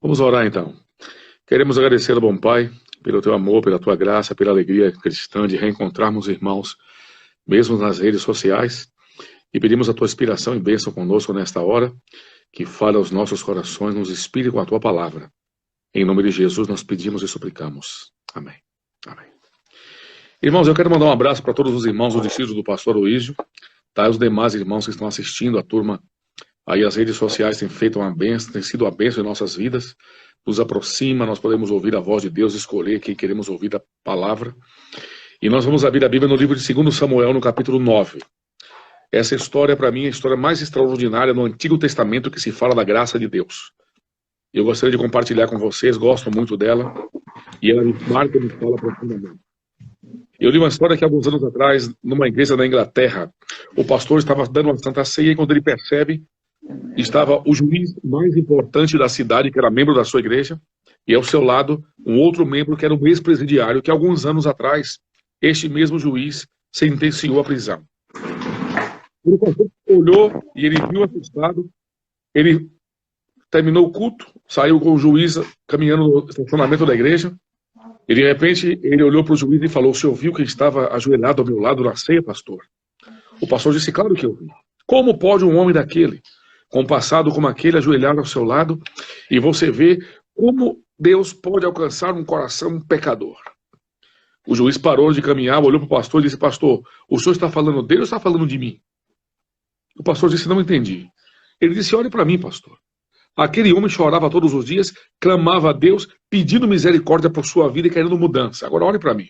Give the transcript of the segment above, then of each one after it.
Vamos orar então. Queremos agradecer ao bom Pai pelo teu amor, pela tua graça, pela alegria cristã de reencontrarmos irmãos, mesmo nas redes sociais, e pedimos a tua inspiração e bênção conosco nesta hora, que fale aos nossos corações, nos inspire com a tua palavra. Em nome de Jesus nós pedimos e suplicamos. Amém. Amém. Irmãos, eu quero mandar um abraço para todos os irmãos do distrito do pastor Luísio, tá? Os demais irmãos que estão assistindo, a turma aí, as redes sociais têm feito uma bênção, tem sido uma bênção em nossas vidas, nos aproxima, nós podemos ouvir a voz de Deus, escolher quem queremos ouvir da palavra. E nós vamos abrir a Bíblia no livro de 2 Samuel, no capítulo 9. Essa história, para mim, é a história mais extraordinária no Antigo Testamento que se fala da graça de Deus. Eu gostaria de compartilhar com vocês, gosto muito dela, e ela me marca e me fala profundamente. Eu li uma história que, alguns anos atrás, numa igreja da Inglaterra, o pastor estava dando uma santa ceia e quando ele percebe, estava o juiz mais importante da cidade, que era membro da sua igreja, e ao seu lado, um outro membro que era um ex-presidiário, que alguns anos atrás, este mesmo juiz sentenciou a prisão. O pastor olhou e ele viu assustado, ele terminou o culto, saiu com o juiz caminhando no estacionamento da igreja, e de repente ele olhou para o juiz e falou: "O senhor viu quem estava ajoelhado ao meu lado na ceia, pastor?" O pastor disse: "Claro que eu vi. Como pode um homem daquele, com um passado como aquele, ajoelhar ao seu lado, e você vê como Deus pode alcançar um coração pecador?" O juiz parou de caminhar, olhou para o pastor e disse: "Pastor, o senhor está falando dele ou está falando de mim?" O pastor disse: "Não entendi." Ele disse: "Olhe para mim, pastor. Aquele homem chorava todos os dias, clamava a Deus, pedindo misericórdia por sua vida e querendo mudança. Agora olhe para mim.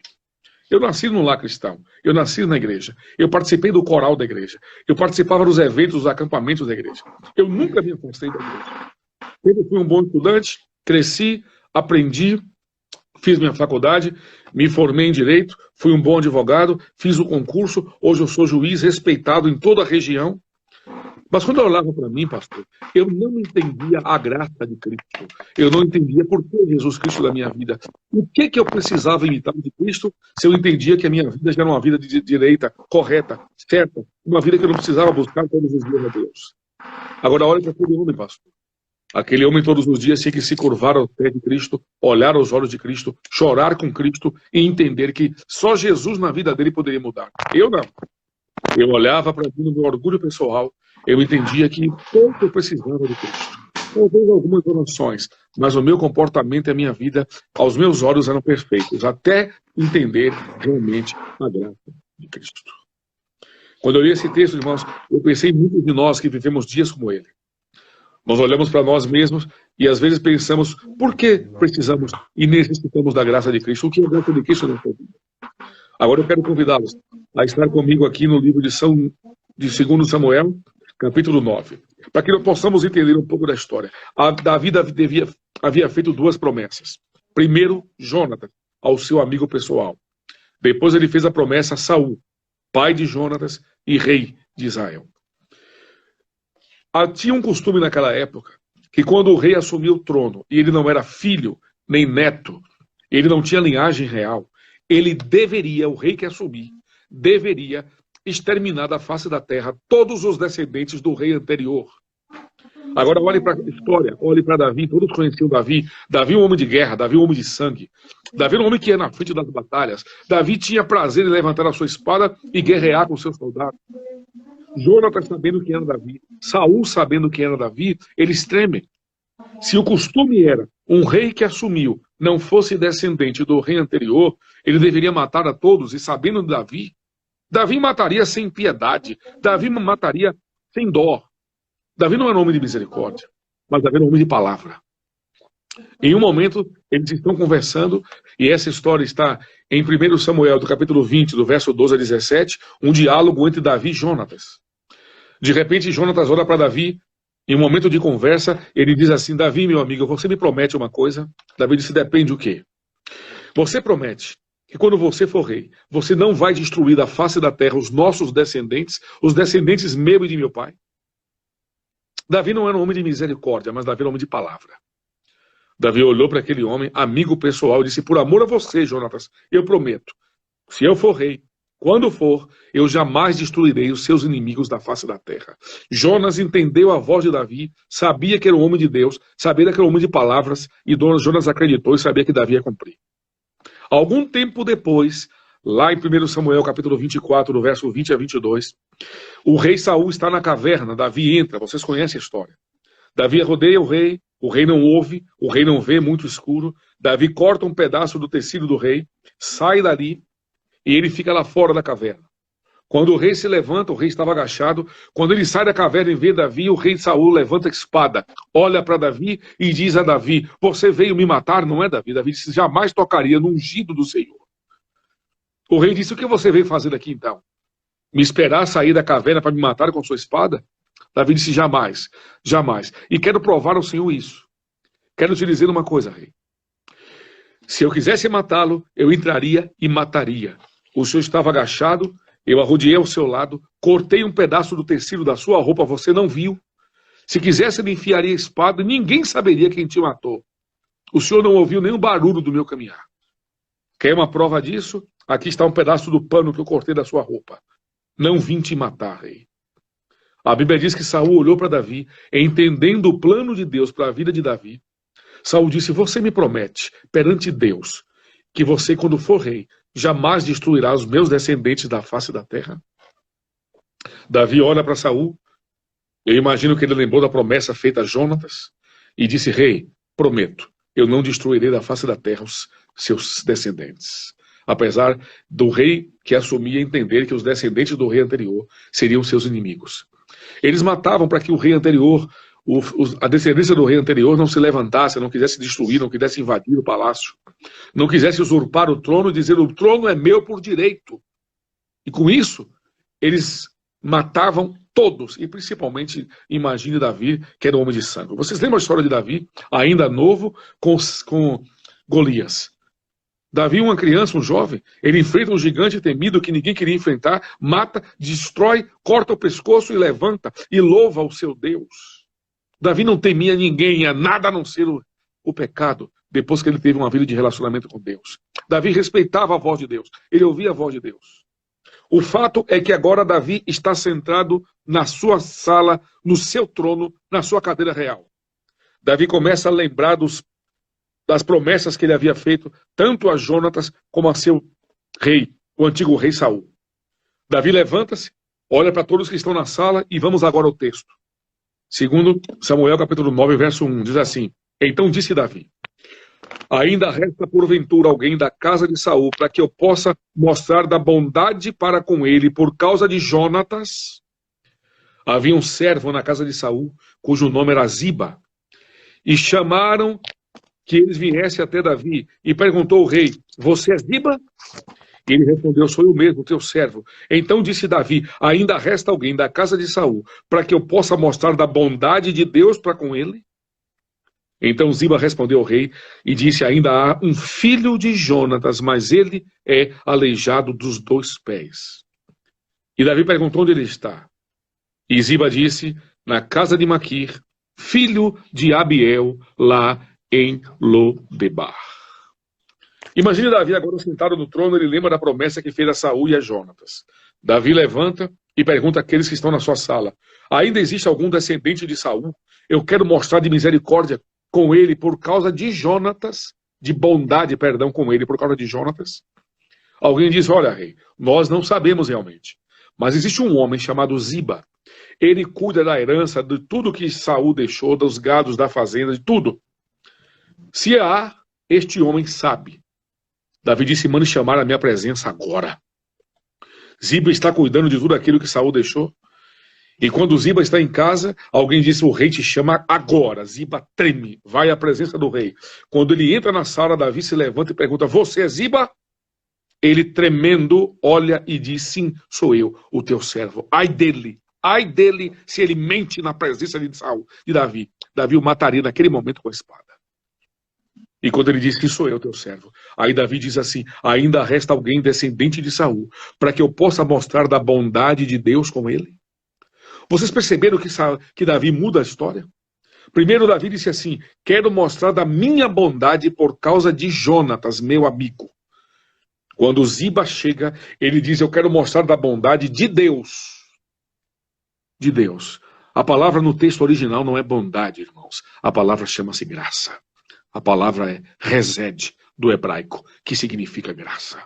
Eu nasci num lar cristão, eu nasci na igreja, eu participei do coral da igreja, eu participava dos eventos, dos acampamentos da igreja. Eu nunca me afastei da igreja. Eu fui um bom estudante, cresci, aprendi, fiz minha faculdade, me formei em direito, fui um bom advogado, fiz o concurso, hoje eu sou juiz respeitado em toda a região. Mas quando eu olhava para mim, pastor, eu não entendia a graça de Cristo. Eu não entendia por que Jesus Cristo da minha vida. O que eu precisava imitar de Cristo se eu entendia que a minha vida já era uma vida de direita, correta, certa, uma vida que eu não precisava buscar todos os dias a Deus. Agora olha para aquele homem, pastor. Aquele homem todos os dias tinha que se curvar ao pé de Cristo, olhar aos olhos de Cristo, chorar com Cristo e entender que só Jesus na vida dele poderia mudar. Eu não. Eu olhava para mim no meu orgulho pessoal, eu entendia que pouco eu precisava de Cristo. Talvez algumas orações, mas o meu comportamento e a minha vida, aos meus olhos, eram perfeitos, até entender realmente a graça de Cristo. Quando eu li esse texto, irmãos, eu pensei em muitos de nós que vivemos dias como ele. Nós olhamos para nós mesmos e às vezes pensamos: por que precisamos e necessitamos da graça de Cristo? O que é a graça de Cristo na nossa vida? Agora eu quero convidá-los a estar comigo aqui no livro de 2 Samuel, capítulo 9, para que nós possamos entender um pouco da história. Davi havia feito duas promessas. Primeiro, Jonatas, ao seu amigo pessoal. Depois ele fez a promessa a Saul, pai de Jonatas e rei de Israel. Tinha um costume naquela época, que quando o rei assumiu o trono, e ele não era filho nem neto, ele não tinha linhagem real, ele deveria, o rei que assumir, deveria exterminar da face da terra todos os descendentes do rei anterior. Agora olhe para a história, olhe para Davi, todos conheciam Davi. Davi é um homem de guerra, Davi é um homem de sangue. Davi era um homem que ia na frente das batalhas. Davi tinha prazer em levantar a sua espada e guerrear com seus soldados. Jonatas sabendo quem era Davi, Saul sabendo quem era Davi, eles tremem. Se o costume era um rei que assumiu não fosse descendente do rei anterior, ele deveria matar a todos, e sabendo de Davi, Davi mataria sem piedade, Davi mataria sem dó. Davi não era um homem de misericórdia, mas Davi era um homem de palavra. Em um momento, eles estão conversando, e essa história está em 1 Samuel, do capítulo 20, do verso 12 a 17, um diálogo entre Davi e Jonatas. De repente, Jonatas olha para Davi, em um momento de conversa, ele diz assim: "Davi, meu amigo, você me promete uma coisa?" Davi disse: "Depende o quê?" "Você promete que quando você for rei, você não vai destruir da face da terra os nossos descendentes, os descendentes meu e de meu pai?" Davi não era um homem de misericórdia, mas Davi era um homem de palavra. Davi olhou para aquele homem, amigo pessoal, e disse: "Por amor a você, Jonatas, eu prometo, se eu for rei, Quando for, eu jamais destruirei os seus inimigos da face da terra. Jonas entendeu a voz de Davi, sabia que era um homem de Deus, sabia que era um homem de palavras, e Jonas acreditou e sabia que Davi ia cumprir. Algum tempo depois, lá em 1 Samuel, capítulo 24, do verso 20 a 22, o rei Saul está na caverna, Davi entra, vocês conhecem a história. Davi rodeia o rei não ouve, o rei não vê, muito escuro. Davi corta um pedaço do tecido do rei, sai dali, e ele fica lá fora da caverna. Quando o rei se levanta, o rei estava agachado, quando ele sai da caverna e vê Davi, o rei Saul levanta a espada, olha para Davi e diz a Davi, você veio me matar, não é Davi? Davi disse, jamais tocaria no ungido do Senhor. O rei disse, o que você veio fazer aqui então? Me esperar sair da caverna para me matar com sua espada? Davi disse, jamais, jamais. E quero provar ao Senhor isso. Quero te dizer uma coisa, rei. Se eu quisesse matá-lo, eu entraria e mataria. O senhor estava agachado, eu arrodeei ao seu lado, cortei um pedaço do tecido da sua roupa, você não viu. Se quisesse, ele enfiaria a espada e ninguém saberia quem te matou. O senhor não ouviu nenhum barulho do meu caminhar. Quer uma prova disso? Aqui está um pedaço do pano que eu cortei da sua roupa. Não vim te matar, rei. A Bíblia diz que Saul olhou para Davi, entendendo o plano de Deus para a vida de Davi. Saul disse, você me promete, perante Deus, que você, quando for rei, jamais destruirá os meus descendentes da face da terra? Davi olha para Saul, eu imagino que ele lembrou da promessa feita a Jonatas, e disse, rei, prometo, eu não destruirei da face da terra os seus descendentes. Apesar do rei que assumia entender que os descendentes do rei anterior seriam seus inimigos. Eles matavam para que o rei anterior, a descendência do rei anterior não se levantasse, não quisesse destruir, não quisesse invadir o palácio, não quisesse usurpar o trono e dizer, o trono é meu por direito. E com isso, eles matavam todos, e principalmente, imagine Davi, que era um homem de sangue. Vocês lembram a história de Davi, ainda novo, com Golias? Davi, uma criança, um jovem, ele enfrenta um gigante temido que ninguém queria enfrentar, mata, destrói, corta o pescoço e levanta e louva o seu Deus. Davi não temia ninguém, a nada a não ser o pecado, depois que ele teve uma vida de relacionamento com Deus. Davi respeitava a voz de Deus, ele ouvia a voz de Deus. O fato é que agora Davi está centrado na sua sala, no seu trono, na sua cadeira real. Davi começa a lembrar das promessas que ele havia feito, tanto a Jonatas como a seu rei, o antigo rei Saul. Davi levanta-se, olha para todos que estão na sala e vamos agora ao texto. Segundo Samuel capítulo 9, verso 1, diz assim, então disse Davi, ainda resta porventura alguém da casa de Saul para que eu possa mostrar da bondade para com ele por causa de Jonatas? Havia um servo na casa de Saul, cujo nome era Ziba, e chamaram que eles viessem até Davi, e perguntou o rei, você é Ziba? E ele respondeu, sou eu mesmo, teu servo. Então disse Davi, ainda resta alguém da casa de Saul, para que eu possa mostrar da bondade de Deus para com ele? Então Ziba respondeu ao rei, e disse, ainda há um filho de Jonatas, mas ele é aleijado dos 2 pés. E Davi perguntou onde ele está. E Ziba disse, na casa de Maquir, filho de Abiel, lá em Lodebar. Imagine Davi agora sentado no trono, ele lembra da promessa que fez a Saul e a Jonatas. Davi levanta e pergunta àqueles que estão na sua sala, ainda existe algum descendente de Saul? Eu quero mostrar de misericórdia com ele por causa de Jonatas, de bondade, perdão, com ele por causa de Jonatas. Alguém diz, olha rei, nós não sabemos realmente, mas existe um homem chamado Ziba, ele cuida da herança, de tudo que Saul deixou, dos gados, da fazenda, de tudo. Se há, este homem sabe. Davi disse, mande chamar a minha presença agora. Ziba está cuidando de tudo aquilo que Saul deixou. E quando Ziba está em casa, alguém disse, o rei te chama agora. Ziba treme, vai à presença do rei. Quando ele entra na sala, Davi se levanta e pergunta, você é Ziba? Ele tremendo olha e diz, sim, sou eu, o teu servo. Ai dele se ele mente na presença de Saul, de Davi. Davi o mataria naquele momento com a espada. E quando ele diz que sou eu, teu servo, aí Davi diz assim, ainda resta alguém descendente de Saul, para que eu possa mostrar da bondade de Deus com ele? Vocês perceberam que Davi muda a história? Primeiro Davi disse assim, quero mostrar da minha bondade por causa de Jonatas, meu amigo. Quando Ziba chega, ele diz: eu quero mostrar da bondade de Deus. De Deus. A palavra no texto original não é bondade, irmãos. A palavra chama-se graça. A palavra é resed, do hebraico, que significa graça.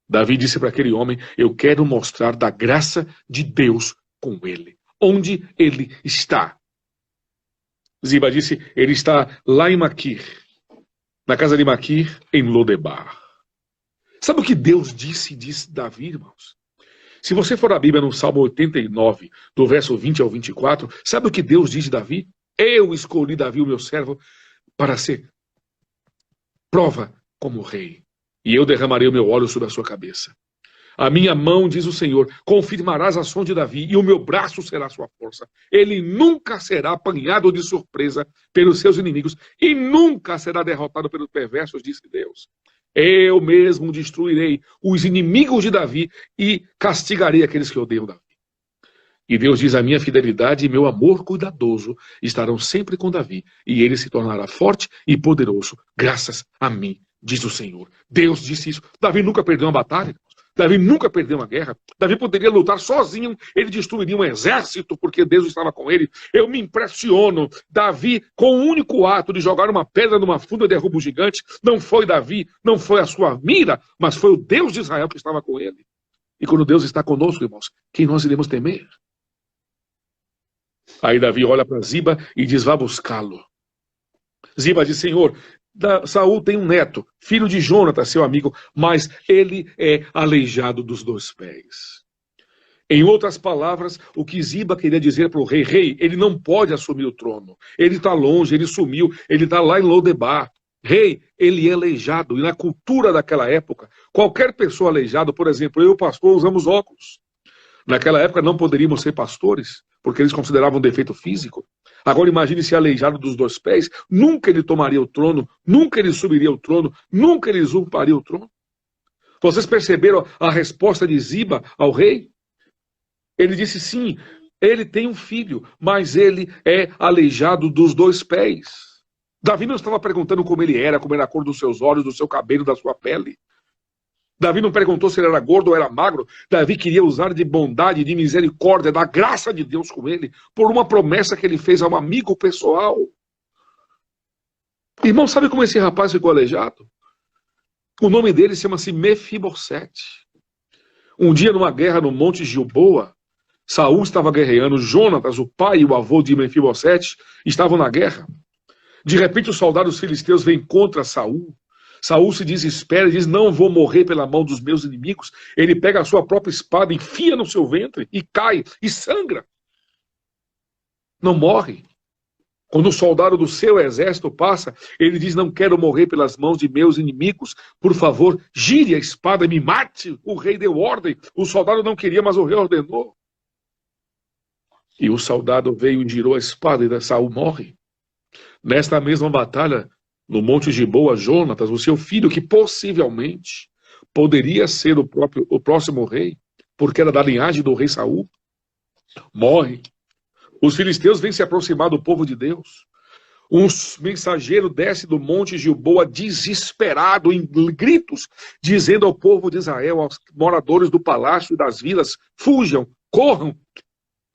Davi disse para aquele homem: eu quero mostrar da graça de Deus com ele. Onde ele está? Ziba disse: ele está lá em Maquir, na casa de Maquir, em Lodebar. Sabe o que Deus disse Davi, irmãos? Se você for à Bíblia no Salmo 89, do verso 20 ao 24, sabe o que Deus diz de Davi? Eu escolhi Davi, o meu servo, para ser prova como rei, e eu derramarei o meu óleo sobre a sua cabeça. A minha mão, diz o Senhor, confirmará as ações de Davi, e o meu braço será a sua força. Ele nunca será apanhado de surpresa pelos seus inimigos, e nunca será derrotado pelos perversos, disse Deus. Eu mesmo destruirei os inimigos de Davi e castigarei aqueles que odeiam Davi. E Deus diz: a minha fidelidade e meu amor cuidadoso estarão sempre com Davi, e ele se tornará forte e poderoso, graças a mim, diz o Senhor. Deus disse isso. Davi nunca perdeu uma batalha. Davi nunca perdeu uma guerra. Davi poderia lutar sozinho, ele destruiria um exército, porque Deus estava com ele. Eu me impressiono. Davi, com o único ato de jogar uma pedra numa funda, derruba o gigante. Não foi Davi, não foi a sua mira, mas foi o Deus de Israel que estava com ele. E quando Deus está conosco, irmãos, quem nós iremos temer? Aí Davi olha para Ziba e diz: vá buscá-lo. Ziba diz: Senhor, Saul tem um neto, filho de Jonatas, seu amigo, mas ele é aleijado dos 2 pés. Em outras palavras, o que Ziba queria dizer para o rei: rei, ele não pode assumir o trono. Ele está longe, ele sumiu, ele está lá em Lodebar. Rei, ele é aleijado. E na cultura daquela época, qualquer pessoa aleijada, por exemplo, eu, pastor, usamos óculos. Naquela época não poderíamos ser pastores, porque eles consideravam um defeito físico. Agora imagine se aleijado dos 2 pés, nunca ele tomaria o trono, nunca ele subiria o trono, nunca ele usurparia o trono. Vocês perceberam a resposta de Ziba ao rei? Ele disse: sim, ele tem um filho, mas ele é aleijado dos 2 pés. Davi não estava perguntando como ele era, como era a cor dos seus olhos, do seu cabelo, da sua pele. Davi não perguntou se ele era gordo ou era magro. Davi queria usar de bondade, de misericórdia, da graça de Deus com ele, por uma promessa que ele fez a um amigo pessoal. Irmão, sabe como esse rapaz ficou aleijado? O nome dele chama-se Mefibosete. Um dia, numa guerra no Monte Gilboa, Saul estava guerreando, Jonatas, o pai e o avô de Mefibosete, estavam na guerra. De repente, os soldados filisteus vêm contra Saul. Saul se desespera e diz: não vou morrer pela mão dos meus inimigos. Ele pega a sua própria espada, enfia no seu ventre e cai, e sangra. Não morre. Quando o soldado do seu exército passa, ele diz: não quero morrer pelas mãos de meus inimigos. Por favor, gire a espada e me mate. O rei deu ordem. O soldado não queria, mas o rei ordenou. E o soldado veio e girou a espada e Saul morre. Nesta mesma batalha, no Monte Gilboa, Jonatas, o seu filho, que possivelmente poderia ser o próximo rei, porque era da linhagem do rei Saul, morre. Os filisteus vêm se aproximar do povo de Deus. Um mensageiro desce do Monte Gilboa desesperado, em gritos, dizendo ao povo de Israel, aos moradores do palácio e das vilas: fujam, corram.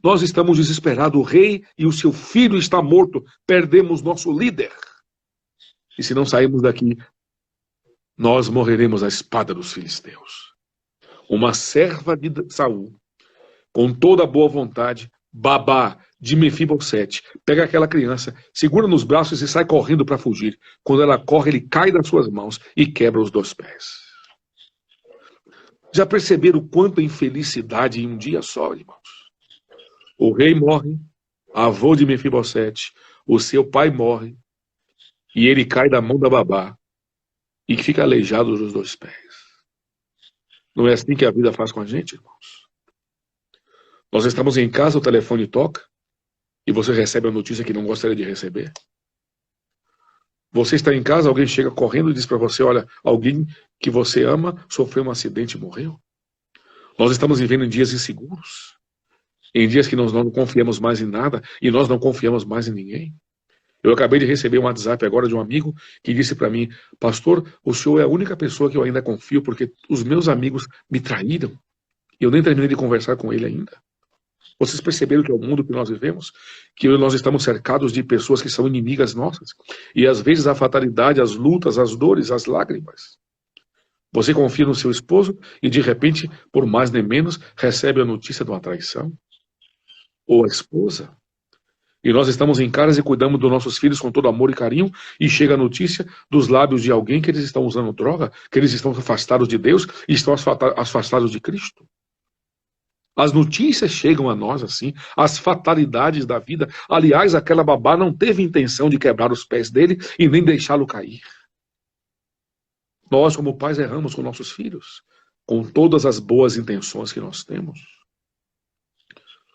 Nós estamos desesperados, o rei e o seu filho estão mortos, perdemos nosso líder. E se não sairmos daqui, nós morreremos à espada dos filisteus. Uma serva de Saul, com toda a boa vontade, babá de Mefibosete, pega aquela criança, segura nos braços e sai correndo para fugir. Quando ela corre, ele cai das suas mãos e quebra os 2 pés. Já perceberam o quanto infelicidade em um dia só, irmãos? O rei morre, avô de Mefibosete, o seu pai morre, e ele cai da mão da babá e fica aleijado dos 2 pés. Não é assim que a vida faz com a gente, irmãos? Nós estamos em casa, o telefone toca e você recebe a notícia que não gostaria de receber. Você está em casa, alguém chega correndo e diz para você: olha, alguém que você ama sofreu um acidente e morreu. Nós estamos vivendo em dias inseguros, em dias que nós não confiamos mais em nada e nós não confiamos mais em ninguém. Eu acabei de receber um WhatsApp agora de um amigo que disse para mim: pastor, o senhor é a única pessoa que eu ainda confio, porque os meus amigos me traíram. E eu nem terminei de conversar com ele ainda. Vocês perceberam que é o mundo que nós vivemos? Que nós estamos cercados de pessoas que são inimigas nossas. E às vezes a fatalidade, as lutas, as dores, as lágrimas. Você confia no seu esposo e de repente, por mais nem menos, recebe a notícia de uma traição. Ou a esposa. E nós estamos em casa e cuidamos dos nossos filhos com todo amor e carinho, e chega a notícia dos lábios de alguém que eles estão usando droga, que eles estão afastados de Deus e estão afastados de Cristo. As notícias chegam a nós assim, as fatalidades da vida. Aliás, aquela babá não teve intenção de quebrar os pés dele e nem deixá-lo cair. Nós, como pais, erramos com nossos filhos, com todas as boas intenções que nós temos.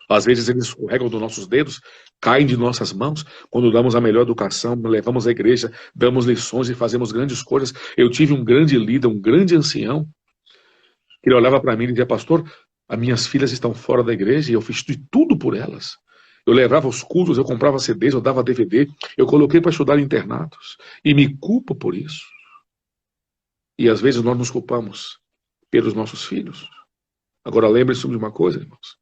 Às vezes eles escorregam dos nossos dedos, caem de nossas mãos, quando damos a melhor educação, levamos à igreja, damos lições e fazemos grandes coisas. Eu tive um grande líder, um grande ancião, que ele olhava para mim e dizia: pastor, as minhas filhas estão fora da igreja e eu fiz de tudo por elas. Eu levava os cultos, eu comprava CDs, eu dava DVD, eu coloquei para estudar em internatos, e me culpo por isso. E às vezes nós nos culpamos pelos nossos filhos. Agora lembre-se de uma coisa, irmãos.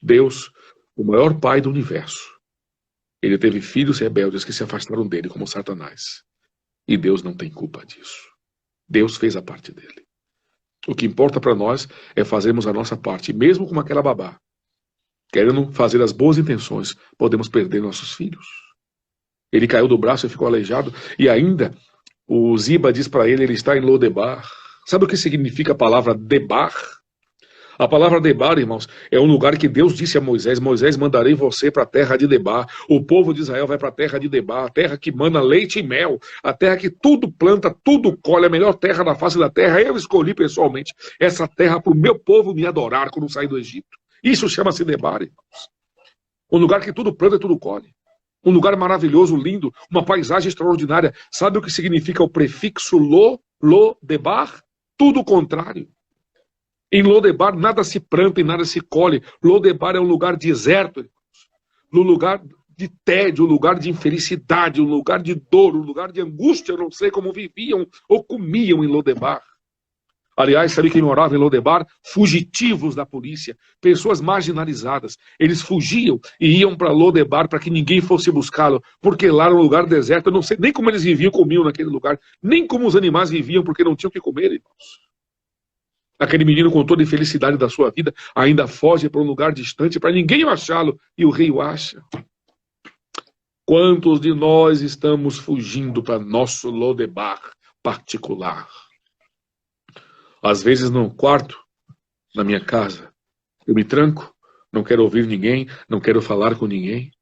Deus, o maior pai do universo, ele teve filhos rebeldes que se afastaram dele, como Satanás. E Deus não tem culpa disso. Deus fez a parte dele. O que importa para nós é fazermos a nossa parte. E mesmo com aquela babá, querendo fazer as boas intenções, podemos perder nossos filhos. Ele caiu do braço e ficou aleijado. E ainda, o Ziba diz para ele está em Lodebar. Sabe o que significa a palavra Debar? A palavra Debar, irmãos, é um lugar que Deus disse a Moisés: Moisés, mandarei você para a terra de Debar. O povo de Israel vai para a terra de Debar, a terra que mana leite e mel, a terra que tudo planta, tudo colhe, a melhor terra da face da terra. Eu escolhi pessoalmente essa terra para o meu povo me adorar quando sair do Egito. Isso chama-se Debar, irmãos. Um lugar que tudo planta e tudo colhe. Um lugar maravilhoso, lindo, uma paisagem extraordinária. Sabe o que significa o prefixo Debar? Tudo o contrário. Em Lodebar nada se planta e nada se colhe. Lodebar é um lugar deserto, um lugar de tédio, um lugar de infelicidade, um lugar de dor, um lugar de angústia. Eu não sei como viviam ou comiam em Lodebar. Aliás, sabe quem morava em Lodebar? Fugitivos da polícia, pessoas marginalizadas. Eles fugiam e iam para Lodebar para que ninguém fosse buscá-lo, porque lá era um lugar deserto. Eu não sei nem como eles viviam, comiam naquele lugar, nem como os animais viviam, porque não tinham o que comer, irmãos. Aquele menino, com toda a infelicidade da sua vida, ainda foge para um lugar distante para ninguém achá-lo, e o rei o acha. Quantos de nós estamos fugindo para nosso Lodebar particular? Às vezes no quarto, na minha casa, eu me tranco, não quero ouvir ninguém, não quero falar com ninguém,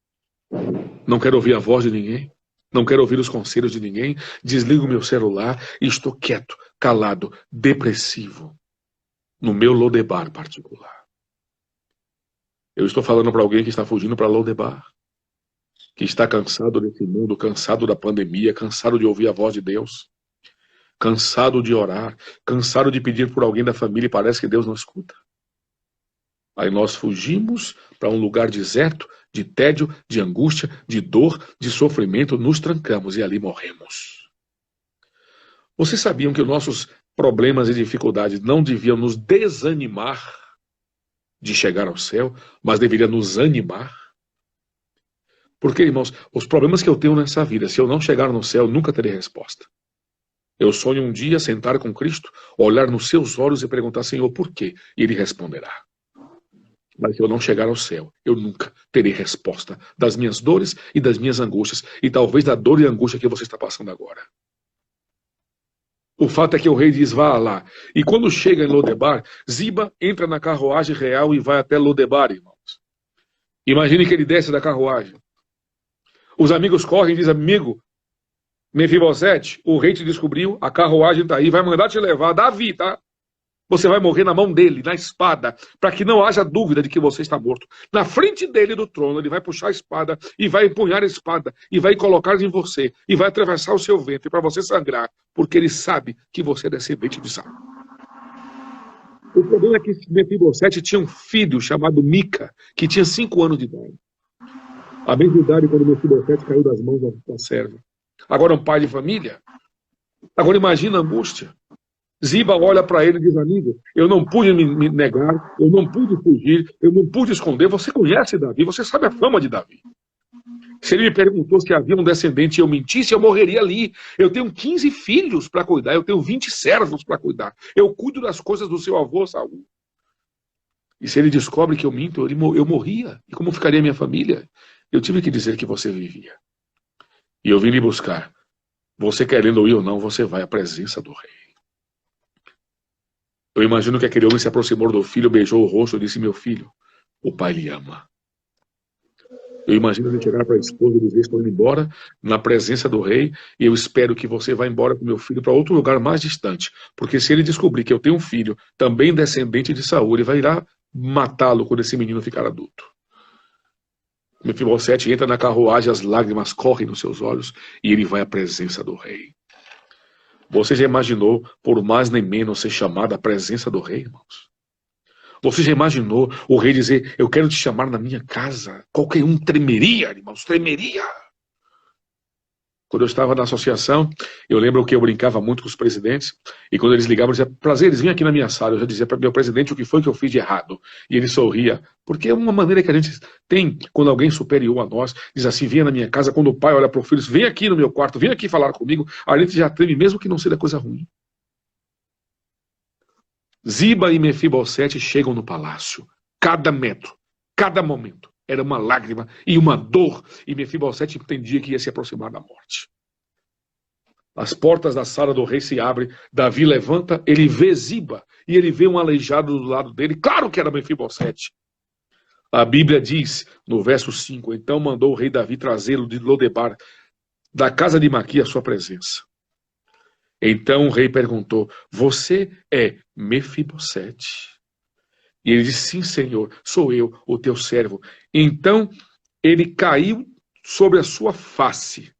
não quero ouvir a voz de ninguém, não quero ouvir os conselhos de ninguém, desligo meu celular e estou quieto, calado, depressivo. No meu Lodebar particular. Eu estou falando para alguém que está fugindo para Lodebar, que está cansado desse mundo, cansado da pandemia, cansado de ouvir a voz de Deus, cansado de orar, cansado de pedir por alguém da família e parece que Deus não escuta. Aí nós fugimos para um lugar deserto, de tédio, de angústia, de dor, de sofrimento, nos trancamos e ali morremos. Vocês sabiam que os nossos problemas e dificuldades não deviam nos desanimar de chegar ao céu, mas deveria nos animar? Porque, irmãos, os problemas que eu tenho nessa vida, se eu não chegar no céu, nunca terei resposta. Eu sonho um dia sentar com Cristo, olhar nos seus olhos e perguntar: Senhor, por quê? E Ele responderá. Mas se eu não chegar ao céu, eu nunca terei resposta das minhas dores e das minhas angústias, e talvez da dor e angústia que você está passando agora. O fato é que o rei diz: vá lá. E quando chega em Lodebar, Ziba entra na carruagem real e vai até Lodebar, irmãos. Imagine que ele desce da carruagem. Os amigos correm e dizem: amigo, Mefibosete, o rei te descobriu, a carruagem está aí, vai mandar te levar, Davi, tá? Você vai morrer na mão dele, na espada, para que não haja dúvida de que você está morto. Na frente dele do trono, ele vai puxar a espada e vai empunhar a espada e vai colocar em você e vai atravessar o seu ventre para você sangrar, porque ele sabe que você é descendente de Saul. O problema é que Mefibosete tinha um filho chamado Mica, que tinha 5 anos de idade. A mesma idade quando Mefibosete caiu das mãos da serva. Agora um pai de família. Agora imagina a angústia. Ziba olha para ele e diz, amigo, eu não pude me negar, eu não pude fugir, eu não pude esconder. Você conhece Davi, você sabe a fama de Davi. Se ele me perguntou se havia um descendente e eu mentisse, eu morreria ali. Eu tenho 15 filhos para cuidar, eu tenho 20 servos para cuidar. Eu cuido das coisas do seu avô Saul. E se ele descobre que eu minto, eu morria. E como ficaria minha família? Eu tive que dizer que você vivia. E eu vim lhe buscar. Você querendo ir ou não, você vai à presença do rei. Eu imagino que aquele homem se aproximou do filho, beijou o rosto e disse, meu filho, o pai lhe ama. Eu imagino ele chegar para a esposa e dizer, estou indo embora na presença do rei e eu espero que você vá embora com meu filho para outro lugar mais distante. Porque se ele descobrir que eu tenho um filho, também descendente de Saul, ele vai irá matá-lo quando esse menino ficar adulto. Mefibosete entra na carruagem, as lágrimas correm nos seus olhos e ele vai à presença do rei. Você já imaginou, por mais nem menos, ser chamado à presença do rei, irmãos? Você já imaginou o rei dizer, eu quero te chamar na minha casa? Qualquer um tremeria, irmãos, tremeria. Quando eu estava na associação, eu lembro que eu brincava muito com os presidentes, e quando eles ligavam, eu dizia, prazer, eles vinham aqui na minha sala, eu já dizia para o meu presidente o que foi que eu fiz de errado. E ele sorria, porque é uma maneira que a gente tem, quando alguém superior a nós, diz assim, venha na minha casa, quando o pai olha para o filho, diz, vem aqui no meu quarto, vem aqui falar comigo, a gente já treme, mesmo que não seja coisa ruim. Ziba e Mefibosete chegam no palácio. Cada metro, cada momento, era uma lágrima e uma dor, e Mefibosete entendia que ia se aproximar da morte. As portas da sala do rei se abrem, Davi levanta, ele vê Ziba, e ele vê um aleijado do lado dele, claro que era Mefibosete. A Bíblia diz, no verso 5, então mandou o rei Davi trazê-lo de Lodebar, da casa de Maqui, à sua presença. Então o rei perguntou, você é Mefibosete? E ele disse, sim, senhor, sou eu, o teu servo. Então ele caiu sobre a sua face,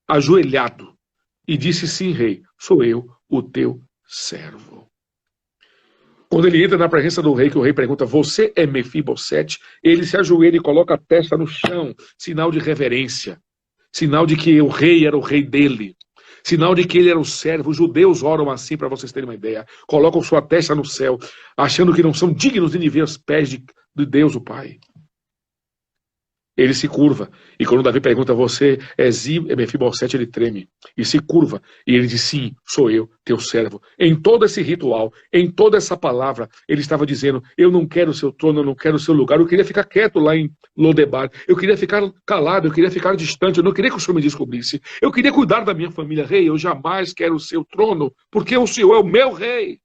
ajoelhado, e disse, sim, rei, sou eu, o teu servo. Quando ele entra na presença do rei, que o rei pergunta, você é Mefibosete? Ele se ajoelha e coloca a testa no chão, sinal de reverência, sinal de que o rei era o rei dele. Sinal de que ele era o servo. Os judeus oram assim, para vocês terem uma ideia. Colocam sua testa no céu, achando que não são dignos de ver os pés de Deus, o Pai. Ele se curva. E quando Davi pergunta, você é Mefibosete, ele treme. E se curva. E ele diz, sim, sou eu, teu servo. Em todo esse ritual, em toda essa palavra, ele estava dizendo, eu não quero o seu trono, eu não quero o seu lugar. Eu queria ficar quieto lá em Lodebar. Eu queria ficar calado, eu queria ficar distante. Eu não queria que o Senhor me descobrisse. Eu queria cuidar da minha família. Rei, eu jamais quero o seu trono, porque o Senhor é o meu rei.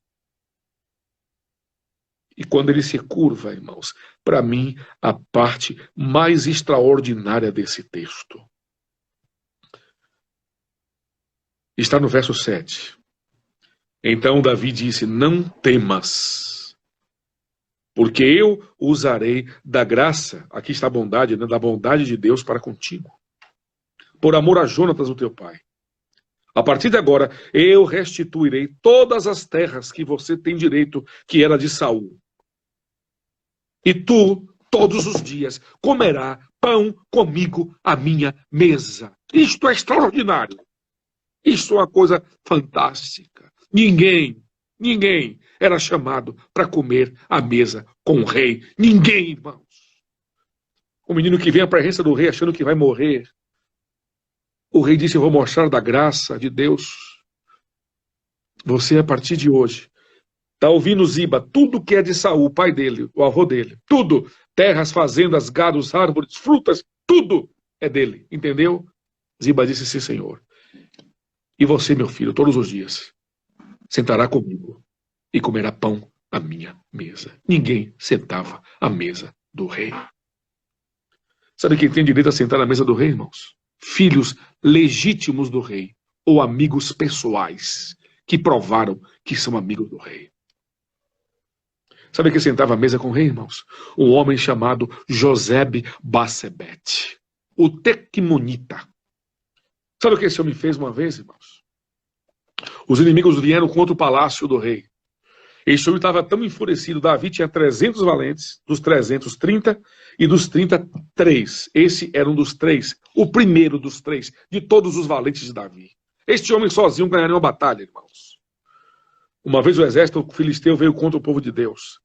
E quando ele se curva, irmãos, para mim, a parte mais extraordinária desse texto está no verso 7. Então Davi disse, não temas, porque eu usarei da graça, aqui está a bondade, né, da bondade de Deus para contigo, por amor a Jonatas, o teu pai. A partir de agora, eu restituirei todas as terras que você tem direito, que era de Saul. E tu, todos os dias, comerá pão comigo à minha mesa. Isto é extraordinário. Isto é uma coisa fantástica. Ninguém era chamado para comer à mesa com o rei. Ninguém, irmãos. O menino que vem à presença do rei achando que vai morrer. O rei disse, eu vou mostrar da graça de Deus. Você, a partir de hoje, está ouvindo Ziba, tudo que é de Saul, o pai dele, o avô dele, tudo, terras, fazendas, gados, árvores, frutas, tudo é dele, entendeu? Ziba disse, sim, senhor. E você, meu filho, todos os dias, sentará comigo e comerá pão à minha mesa. Ninguém sentava à mesa do rei. Sabe quem tem direito a sentar à mesa do rei, irmãos? Filhos legítimos do rei, ou amigos pessoais, que provaram que são amigos do rei. Sabe quem sentava à mesa com o rei, irmãos? Um homem chamado Josebe Bassebete, o Tequimonita. Sabe o que esse homem fez uma vez, irmãos? Os inimigos vieram contra o palácio do rei. Este homem estava tão enfurecido. Davi tinha 300 valentes, dos 300, 30, e dos 30, 3. Esse era um dos 3, o primeiro dos 3, de todos os valentes de Davi. Este homem sozinho ganharia uma batalha, irmãos. Uma vez o exército filisteu veio contra o povo de Deus.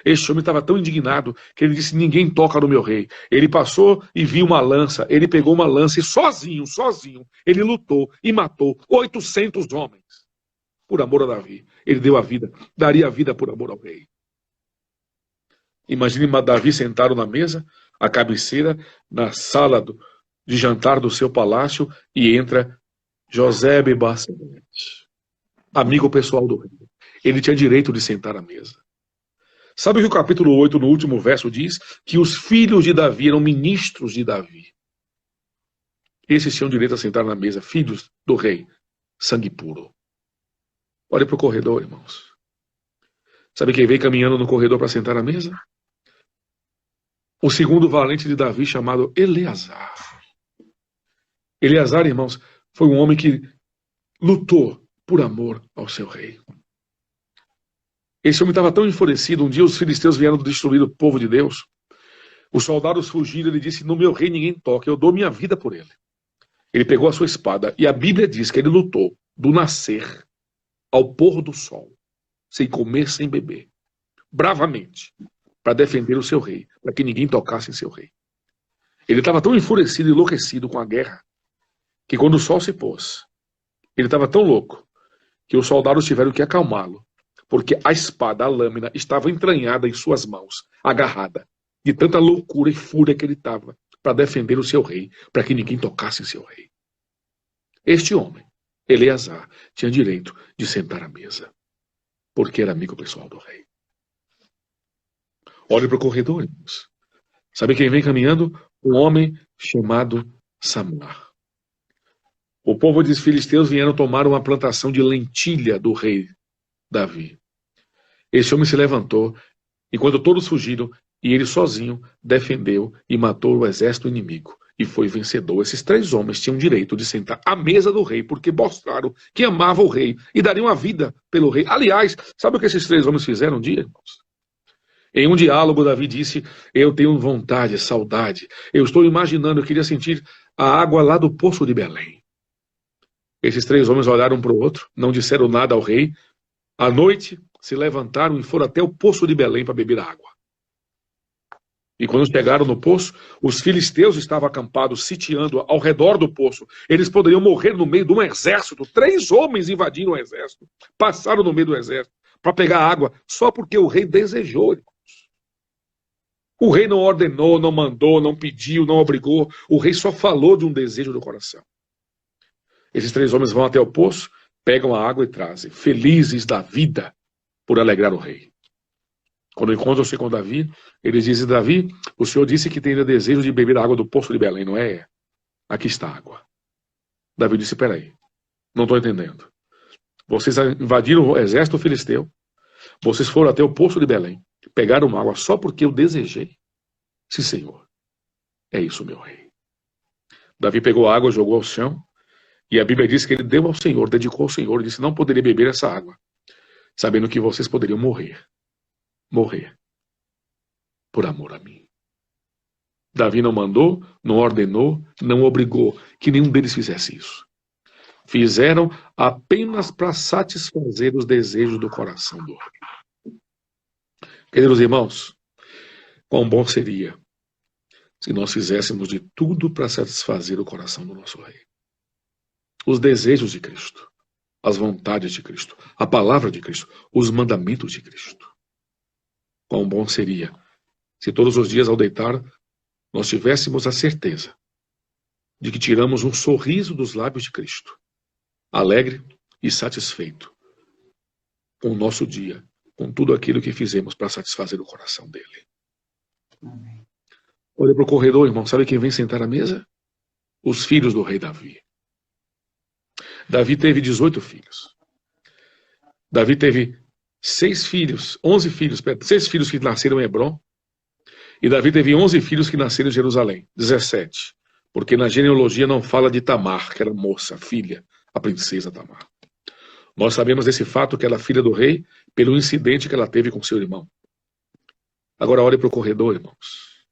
Este homem estava tão indignado que ele disse: ninguém toca no meu rei. Ele passou e viu uma lança, ele pegou uma lança e sozinho, ele lutou e matou 800 homens. Por amor a Davi. Ele deu a vida, daria a vida por amor ao rei. Imagine Davi sentado na mesa, à cabeceira, na sala de jantar do seu palácio, e entra Josebe-Basebete, amigo pessoal do rei. Ele tinha direito de sentar à mesa. Sabe que o capítulo 8, no último verso, diz que os filhos de Davi eram ministros de Davi. Esses tinham direito a sentar na mesa, filhos do rei, sangue puro. Olhe para o corredor, irmãos. Sabe quem veio caminhando no corredor para sentar à mesa? O segundo valente de Davi, chamado Eleazar. Eleazar, irmãos, foi um homem que lutou por amor ao seu rei. Esse homem estava tão enfurecido. Um dia os filisteus vieram destruir o povo de Deus. Os soldados fugiram. Ele disse: no meu rei ninguém toca, eu dou minha vida por ele. Ele pegou a sua espada, e a Bíblia diz que ele lutou do nascer ao pôr do sol, sem comer, sem beber, bravamente, para defender o seu rei, para que ninguém tocasse em seu rei. Ele estava tão enfurecido e enlouquecido com a guerra, que quando o sol se pôs, ele estava tão louco, que os soldados tiveram que acalmá-lo, porque a espada, a lâmina, estava entranhada em suas mãos, agarrada, de tanta loucura e fúria que ele estava, para defender o seu rei, para que ninguém tocasse em seu rei. Este homem, Eleazar, tinha direito de sentar à mesa, porque era amigo pessoal do rei. Olhe para o corredor, irmãos. Sabe quem vem caminhando? Um homem chamado Samar. O povo dos filisteus vieram tomar uma plantação de lentilha do rei Davi. Esse homem se levantou, enquanto todos fugiram, e ele sozinho defendeu e matou o exército inimigo. E foi vencedor. Esses 3 homens tinham direito de sentar à mesa do rei, porque mostraram que amavam o rei e dariam a vida pelo rei. Aliás, sabe o que esses 3 homens fizeram um dia, irmãos? Em um diálogo, Davi disse: eu tenho vontade, saudade. Eu estou imaginando, eu queria sentir a água lá do poço de Belém. Esses 3 homens olharam para o outro, não disseram nada ao rei. À noite, se levantaram e foram até o poço de Belém para beber água. E quando chegaram no poço, os filisteus estavam acampados, sitiando ao redor do poço. Eles poderiam morrer no meio de um exército. 3 homens invadiram o exército, passaram no meio do exército para pegar água, só porque o rei desejou. O rei não ordenou, não mandou, não pediu, não obrigou. O rei só falou de um desejo do coração. Esses 3 homens vão até o poço, pegam a água e trazem, felizes da vida por alegrar o rei. Quando encontram-se com Davi, eles dizem: Davi, o senhor disse que tem desejo de beber a água do poço de Belém, não é? Aqui está a água. Davi disse: peraí, não estou entendendo. Vocês invadiram o exército filisteu, vocês foram até o poço de Belém, pegaram água só porque eu desejei? Sim, senhor. É isso, meu rei. Davi pegou a água, jogou ao chão, e a Bíblia diz que ele deu ao Senhor, dedicou ao Senhor, e disse: não poderia beber essa água, sabendo que vocês poderiam morrer por amor a mim. Davi não mandou, não ordenou, não obrigou que nenhum deles fizesse isso. Fizeram apenas para satisfazer os desejos do coração do rei. Queridos irmãos, quão bom seria se nós fizéssemos de tudo para satisfazer o coração do nosso rei. Os desejos de Cristo, as vontades de Cristo, a palavra de Cristo, os mandamentos de Cristo. Quão bom seria se todos os dias ao deitar nós tivéssemos a certeza de que tiramos um sorriso dos lábios de Cristo, alegre e satisfeito com o nosso dia, com tudo aquilo que fizemos para satisfazer o coração dele. Amém. Olha para o corredor, irmão, sabe quem vem sentar à mesa? Os filhos do rei Davi. Davi teve 18 filhos. Davi teve 6 filhos, 11 filhos, 6 filhos que nasceram em Hebrom, e Davi teve 11 filhos que nasceram em Jerusalém, 17, porque na genealogia não fala de Tamar, que era moça, filha, a princesa Tamar. Nós sabemos desse fato que ela é filha do rei pelo incidente que ela teve com seu irmão. Agora olhe para o corredor, irmãos.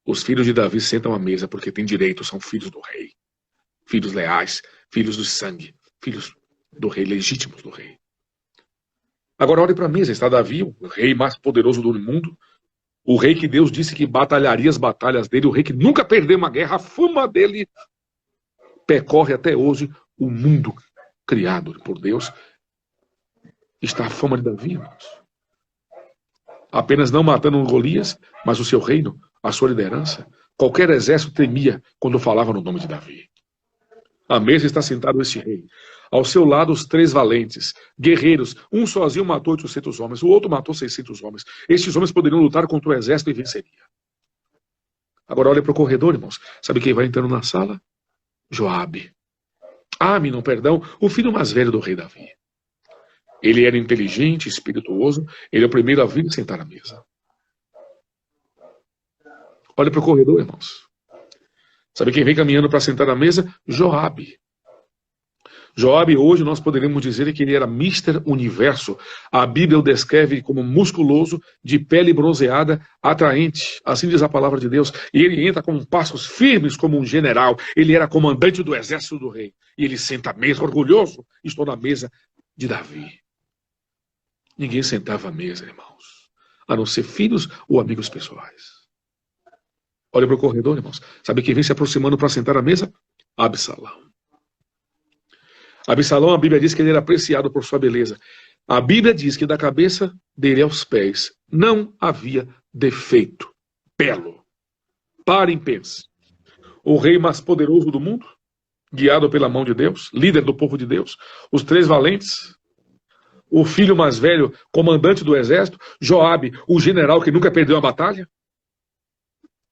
Os filhos de Davi sentam à mesa porque têm direito, são filhos do rei. Filhos leais, filhos do sangue, filhos do rei, legítimos do rei. Agora olhe para a mesa, está Davi, o rei mais poderoso do mundo, o rei que Deus disse que batalharia as batalhas dele, o rei que nunca perdeu uma guerra, a fama dele percorre até hoje o mundo criado por Deus. Está a fama de Davi, irmãos. Apenas não matando um Golias, mas o seu reino, a sua liderança. Qualquer exército temia quando falava no nome de Davi. À mesa está sentado este rei. Ao seu lado, os 3 valentes, guerreiros. Um sozinho matou 800 homens, o outro matou 600 homens. Estes homens poderiam lutar contra o exército e venceria. Agora olha para o corredor, irmãos. Sabe quem vai entrando na sala? Joabe. Aminon, perdão, o filho mais velho do rei Davi. Ele era inteligente, espirituoso. Ele é o primeiro a vir sentar à mesa. Olha para o corredor, irmãos. Sabe quem vem caminhando para sentar à mesa? Joabe. Joabe, hoje nós poderíamos dizer que ele era Mister Universo. A Bíblia o descreve como musculoso, de pele bronzeada, atraente. Assim diz a palavra de Deus. E ele entra com passos firmes como um general. Ele era comandante do exército do rei. E ele senta à mesa, orgulhoso. Estou na mesa de Davi. Ninguém sentava à mesa, irmãos, a não ser filhos ou amigos pessoais. Olha para o corredor, irmãos. Sabe quem vem se aproximando para sentar à mesa? Absalão. Absalão, a Bíblia diz que ele era apreciado por sua beleza. A Bíblia diz que da cabeça dele aos pés não havia defeito. Belo. Parem, pense. O rei mais poderoso do mundo, guiado pela mão de Deus, líder do povo de Deus, os 3 valentes, o filho mais velho, comandante do exército, Joabe, o general que nunca perdeu a batalha,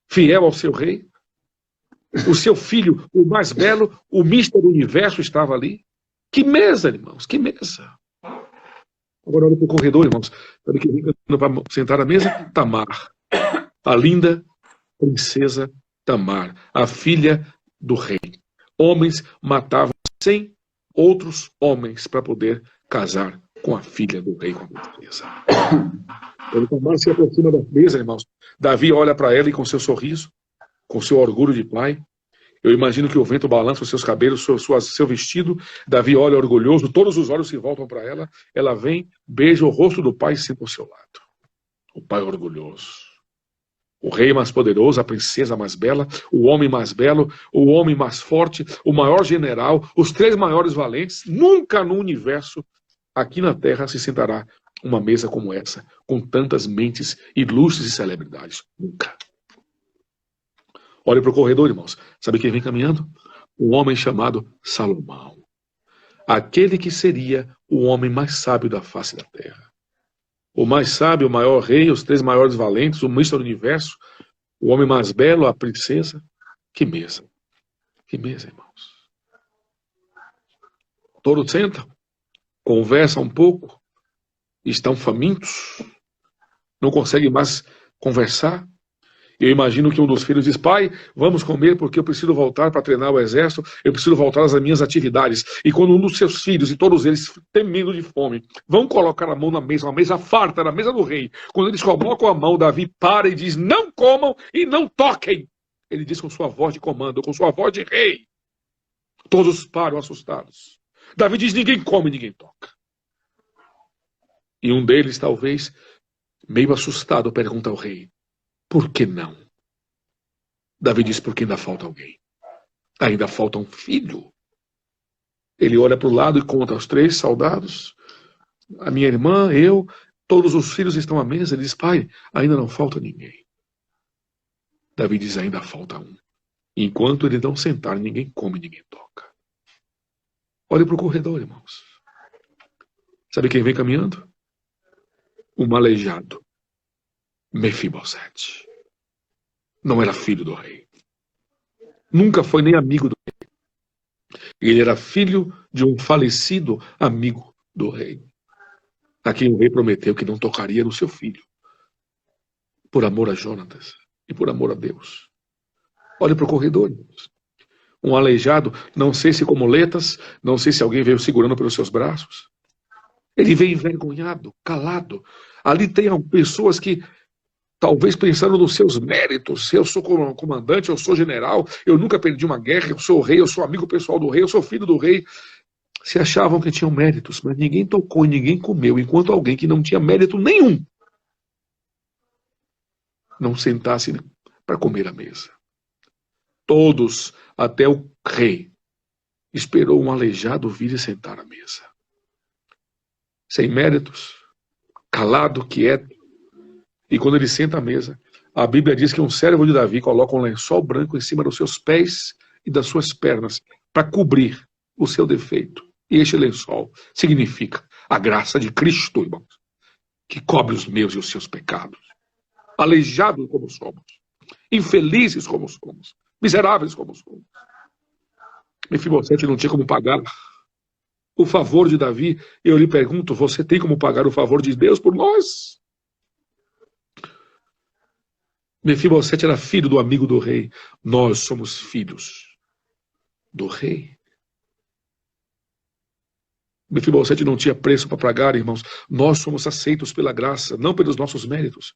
fiel ao seu rei, o seu filho, o mais belo, o Mister Universo estava ali. Que mesa, irmãos, que mesa. Agora olha para o corredor, irmãos. Sabe quem vem para sentar à mesa? Tamar, a linda princesa Tamar, a filha do rei. Homens matavam 100 outros homens para poder casar com a filha do rei, com a princesa. Quando Tamar se aproxima da mesa, irmãos, Davi olha para ela e com seu sorriso, com seu orgulho de pai, eu imagino que o vento balança os seus cabelos, seu vestido, Davi olha orgulhoso, todos os olhos se voltam para ela, ela vem, beija o rosto do pai e senta ao seu lado. O pai orgulhoso. O rei mais poderoso, a princesa mais bela, o homem mais belo, o homem mais forte, o maior general, os 3 maiores valentes, nunca no universo, aqui na terra, se sentará uma mesa como essa, com tantas mentes ilustres e celebridades. Nunca. Olhe para o corredor, irmãos. Sabe quem vem caminhando? Um homem chamado Salomão. Aquele que seria o homem mais sábio da face da terra. O mais sábio, o maior rei, os 3 maiores valentes, o Mister Universo, o homem mais belo, a princesa. Que mesa. Que mesa, irmãos. Todos sentam, conversam um pouco, estão famintos, não conseguem mais conversar. Eu imagino que um dos filhos diz: pai, vamos comer porque eu preciso voltar para treinar o exército, eu preciso voltar às minhas atividades. E quando um dos seus filhos, e todos eles temendo de fome, vão colocar a mão na mesa, uma mesa farta, na mesa do rei, quando eles colocam a mão, Davi para e diz: não comam e não toquem. Ele diz com sua voz de comando, com sua voz de rei. Todos param assustados. Davi diz: ninguém come, ninguém toca. E um deles, talvez, meio assustado, pergunta ao rei: por que não? Davi diz: porque ainda falta alguém. Ainda falta um filho. Ele olha para o lado e conta aos 3 soldados. A minha irmã, eu, todos os filhos estão à mesa. Ele diz: pai, ainda não falta ninguém. Davi diz: ainda falta um. Enquanto ele não sentar, ninguém come, ninguém toca. Olhe para o corredor, irmãos. Sabe quem vem caminhando? Um aleijado. Mefibosete. Não era filho do rei. Nunca foi nem amigo do rei. Ele era filho de um falecido amigo do rei, a quem o rei prometeu que não tocaria no seu filho, por amor a Jonatas e por amor a Deus. Olhe para o corredor. Um aleijado, não sei se com muletas, não sei se alguém veio segurando pelos seus braços. Ele vem envergonhado, calado. Ali tem pessoas que, talvez pensando nos seus méritos, eu sou comandante, eu sou general, eu nunca perdi uma guerra, eu sou o rei, eu sou amigo pessoal do rei, eu sou filho do rei. Se achavam que tinham méritos, mas ninguém tocou e ninguém comeu, enquanto alguém que não tinha mérito nenhum não sentasse para comer à mesa. Todos, até o rei, esperou um aleijado vir e sentar à mesa. Sem méritos, calado, quieto. E quando ele senta à mesa, a Bíblia diz que um servo de Davi coloca um lençol branco em cima dos seus pés e das suas pernas para cobrir o seu defeito. E este lençol significa a graça de Cristo, irmãos, que cobre os meus e os seus pecados. Aleijados como somos, infelizes como somos, miseráveis como somos. Mefibosete não tinha como pagar o favor de Davi. Eu lhe pergunto, você tem como pagar o favor de Deus por nós? Mefibosete era filho do amigo do rei. Nós somos filhos do rei. Mefibosete não tinha preço para pagar, irmãos. Nós somos aceitos pela graça, não pelos nossos méritos,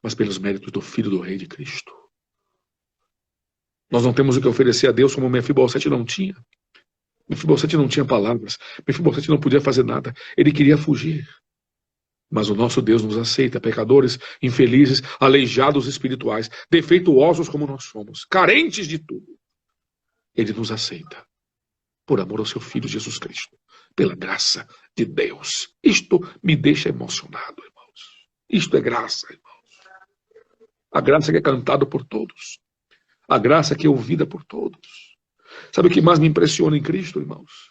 mas pelos méritos do Filho do Rei de Cristo. Nós não temos o que oferecer a Deus como Mefibosete não tinha. Mefibosete não tinha palavras. Mefibosete não podia fazer nada. Ele queria fugir. Mas o nosso Deus nos aceita, pecadores, infelizes, aleijados espirituais, defeituosos como nós somos, carentes de tudo. Ele nos aceita, por amor ao seu Filho Jesus Cristo, pela graça de Deus. Isto me deixa emocionado, irmãos. Isto é graça, irmãos. A graça que é cantada por todos. A graça que é ouvida por todos. Sabe o que mais me impressiona em Cristo, irmãos?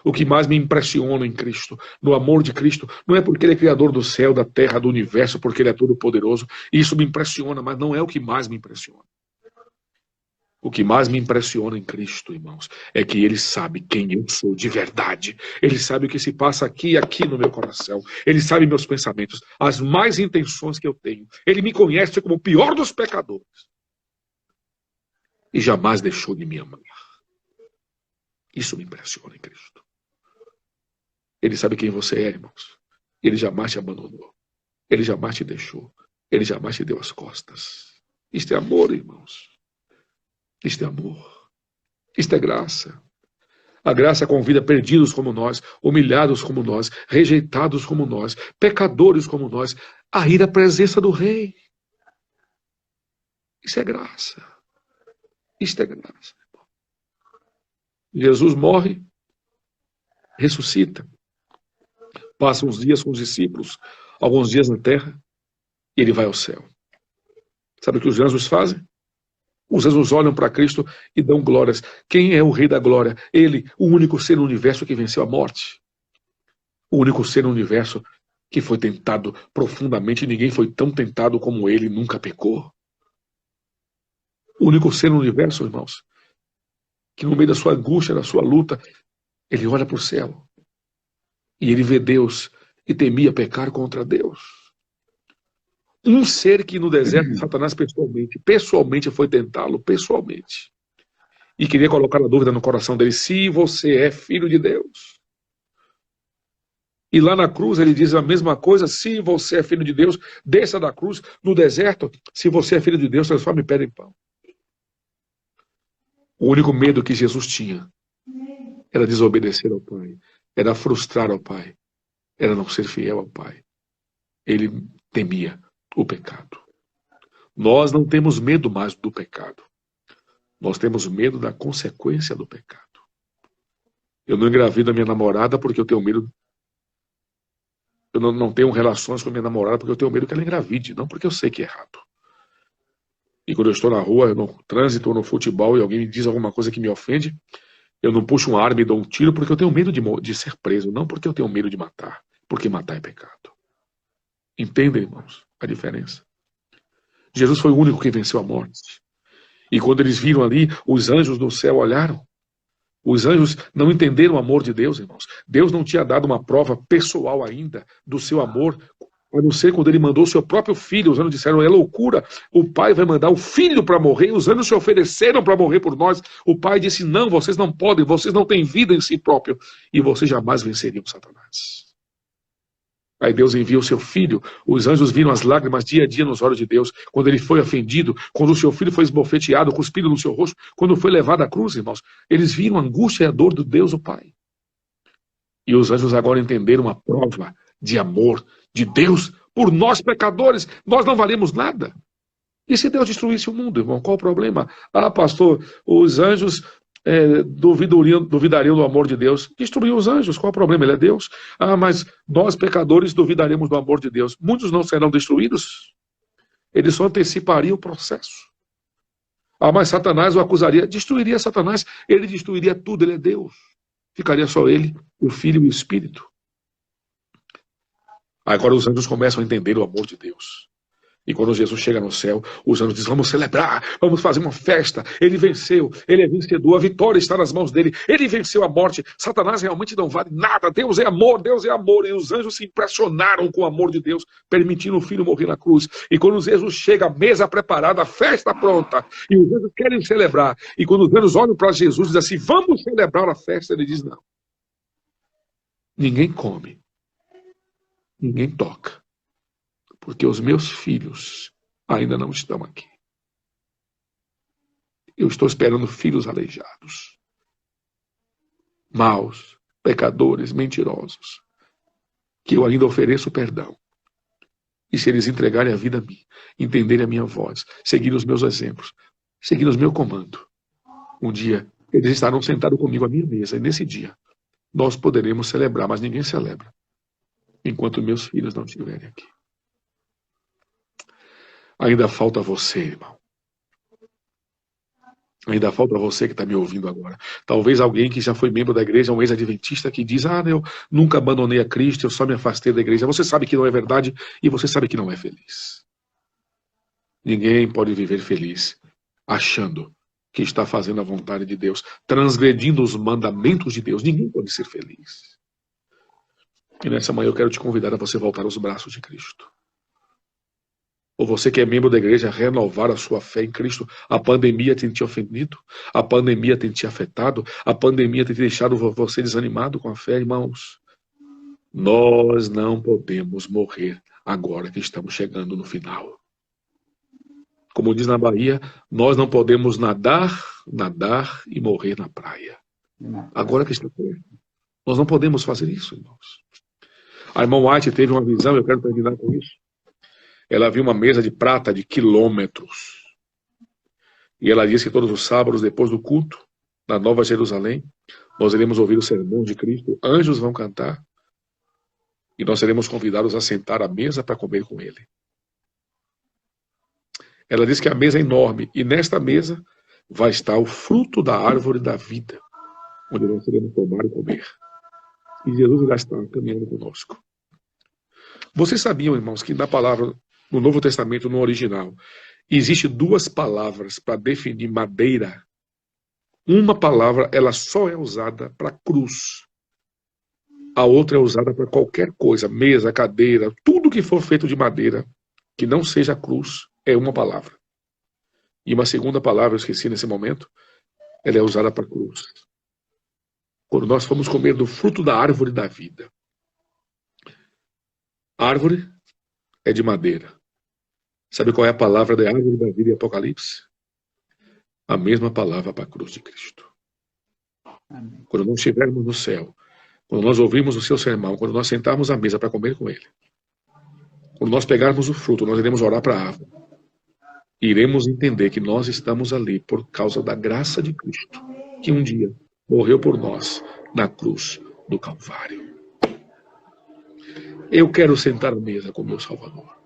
O que mais me impressiona em Cristo, no amor de Cristo, não é porque Ele é Criador do céu, da terra, do universo, porque Ele é todo-poderoso. Isso me impressiona, mas não é o que mais me impressiona. O que mais me impressiona em Cristo, irmãos, é que Ele sabe quem eu sou de verdade. Ele sabe o que se passa aqui e aqui no meu coração. Ele sabe meus pensamentos, as mais intenções que eu tenho. Ele me conhece como o pior dos pecadores. E jamais deixou de me amar. Isso me impressiona em Cristo. Ele sabe quem você é, irmãos. Ele jamais te abandonou. Ele jamais te deixou. Ele jamais te deu as costas. Isto é amor, irmãos. Isto é amor. Isto é graça. A graça convida perdidos como nós, humilhados como nós, rejeitados como nós, pecadores como nós, a ir à presença do Rei. Isso é graça. Isto é graça. Jesus morre, ressuscita, passa uns dias com os discípulos, alguns dias na terra, e ele vai ao céu. Sabe o que os anjos fazem? Os anjos olham para Cristo e dão glórias. Quem é o Rei da Glória? Ele, o único ser no universo que venceu a morte. O único ser no universo que foi tentado profundamente. Ninguém foi tão tentado como ele, nunca pecou. O único ser no universo, irmãos, que no meio da sua angústia, da sua luta, ele olha para o céu e ele vê Deus e temia pecar contra Deus. Um ser que no deserto, Satanás pessoalmente foi tentá-lo, pessoalmente. E queria colocar a dúvida no coração dele, se você é filho de Deus. E lá na cruz ele diz a mesma coisa, se você é filho de Deus, desça da cruz. No deserto, se você é filho de Deus, transforme pedra em pão. O único medo que Jesus tinha era desobedecer ao Pai, era frustrar ao Pai, era não ser fiel ao Pai. Ele temia o pecado. Nós não temos medo mais do pecado. Nós temos medo da consequência do pecado. Eu não engravido a minha namorada porque eu tenho medo. Eu não tenho relações com a minha namorada porque eu tenho medo que ela engravide, não porque eu sei que é errado. E quando eu estou na rua, no trânsito ou no futebol e alguém me diz alguma coisa que me ofende, eu não puxo uma arma e dou um tiro porque eu tenho medo de ser preso, não porque eu tenho medo de matar, porque matar é pecado. Entendem, irmãos, a diferença? Jesus foi o único que venceu a morte. E quando eles viram ali, os anjos do céu olharam. Os anjos não entenderam o amor de Deus, irmãos. Deus não tinha dado uma prova pessoal ainda do seu amor, a não ser quando ele mandou o seu próprio filho. Os anjos disseram, é loucura, o pai vai mandar o filho para morrer. Os anjos se ofereceram para morrer por nós. O pai disse, não, vocês não podem, vocês não têm vida em si próprio. E vocês jamais venceriam Satanás. Aí Deus envia o seu filho, os anjos viram as lágrimas dia a dia nos olhos de Deus, quando ele foi ofendido, quando o seu filho foi esbofeteado, cuspido no seu rosto, quando foi levado à cruz, irmãos, eles viram a angústia e a dor do Deus, o Pai. E os anjos agora entenderam a prova de amor de Deus por nós pecadores. Nós não valemos nada. E se Deus destruísse o mundo, irmão, qual o problema? Ah, pastor, os anjos duvidariam do amor de Deus. Destruiu os anjos, qual o problema? Ele é Deus. Ah, mas nós pecadores duvidaremos do amor de Deus. Muitos não serão destruídos. Ele só anteciparia o processo. Ah, mas Satanás o acusaria. Destruiria Satanás. Ele destruiria tudo, ele é Deus. Ficaria só ele, o Filho e o Espírito. Agora os anjos começam a entender o amor de Deus. E quando Jesus chega no céu, os anjos dizem, vamos celebrar, vamos fazer uma festa. Ele venceu, ele é vencedor, a vitória está nas mãos dele. Ele venceu a morte. Satanás realmente não vale nada. Deus é amor, Deus é amor. E os anjos se impressionaram com o amor de Deus, permitindo o filho morrer na cruz. E quando Jesus chega, a mesa preparada, a festa pronta, e os anjos querem celebrar. E quando os anjos olham para Jesus e dizem assim, vamos celebrar a festa, ele diz, não. Ninguém come, ninguém toca. Porque os meus filhos ainda não estão aqui. Eu estou esperando filhos aleijados, maus, pecadores, mentirosos, que eu ainda ofereço perdão. E se eles entregarem a vida a mim, entenderem a minha voz, seguirem os meus exemplos, seguirem os meus comandos, um dia eles estarão sentados comigo à minha mesa, e nesse dia nós poderemos celebrar, mas ninguém celebra enquanto meus filhos não estiverem aqui. Ainda falta você, irmão. Ainda falta você que está me ouvindo agora. Talvez alguém que já foi membro da igreja, um ex-adventista, que diz, eu nunca abandonei a Cristo, eu só me afastei da igreja. Você sabe que não é verdade e você sabe que não é feliz. Ninguém pode viver feliz achando que está fazendo a vontade de Deus, transgredindo os mandamentos de Deus. Ninguém pode ser feliz. E nessa manhã eu quero te convidar a você voltar aos braços de Cristo. Ou você que é membro da igreja, renovar a sua fé em Cristo. A pandemia tem te ofendido, a pandemia tem te afetado, a pandemia tem deixado você desanimado com a fé, irmãos. Nós não podemos morrer agora que estamos chegando no final. Como diz na Bahia, nós não podemos nadar e morrer na praia. Agora que está perto. Nós não podemos fazer isso, irmãos. A irmã White teve uma visão, eu quero terminar com isso. Ela viu uma mesa de prata de quilômetros. E ela disse que todos os sábados, depois do culto, na Nova Jerusalém, nós iremos ouvir o sermão de Cristo, anjos vão cantar, e nós seremos convidados a sentar à mesa para comer com ele. Ela disse que a mesa é enorme, e nesta mesa vai estar o fruto da árvore da vida, onde nós seremos tomar e comer. E Jesus já está caminhando conosco. Vocês sabiam, irmãos, que na palavra, no Novo Testamento, no original, existe duas palavras para definir madeira. Uma palavra, ela só é usada para cruz. A outra é usada para qualquer coisa, mesa, cadeira, tudo que for feito de madeira, que não seja cruz, é uma palavra. E uma segunda palavra, eu esqueci nesse momento, ela é usada para cruz. Quando nós formos comer do fruto da árvore da vida. Árvore é de madeira. Sabe qual é a palavra da árvore da vida em Apocalipse? A mesma palavra para a cruz de Cristo. Amém. Quando nós estivermos no céu, quando nós ouvirmos o seu sermão, quando nós sentarmos à mesa para comer com ele, quando nós pegarmos o fruto, nós iremos orar para a árvore. E iremos entender que nós estamos ali por causa da graça de Cristo, que um dia morreu por nós na cruz do Calvário. Eu quero sentar à mesa com meu Salvador.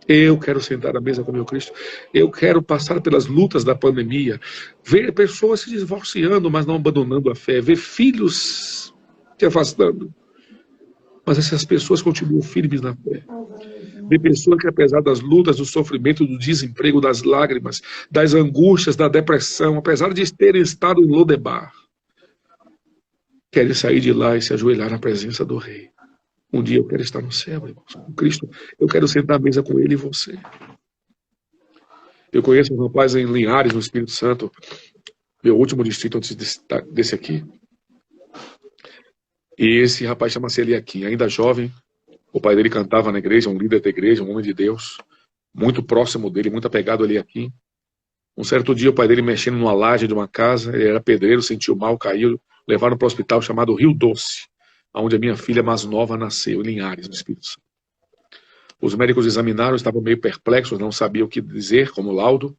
Eu quero sentar à mesa com meu Cristo. Eu quero passar pelas lutas da pandemia, ver pessoas se divorciando, mas não abandonando a fé, ver filhos se afastando. Mas essas pessoas continuam firmes na fé. Ver pessoas que, apesar das lutas, do sofrimento, do desemprego, das lágrimas, das angústias, da depressão, apesar de terem estado em Lodebar, querem sair de lá e se ajoelhar na presença do Rei. Um dia eu quero estar no céu, irmãos, com Cristo. Eu quero sentar à mesa com ele e você. Eu conheço um rapaz em Linhares, no Espírito Santo, meu último distrito antes desse aqui. E esse rapaz chama-se Eliaquim, ainda jovem. O pai dele cantava na igreja, um líder da igreja, um homem de Deus, muito próximo dele, muito apegado a Eliaquim. Um certo dia, o pai dele mexendo numa laje de uma casa, ele era pedreiro, sentiu mal, caiu, levaram para o hospital chamado Rio Doce, onde a minha filha mais nova nasceu, em Linhares, no Espírito Santo. Os médicos examinaram, estavam meio perplexos, não sabiam o que dizer como laudo,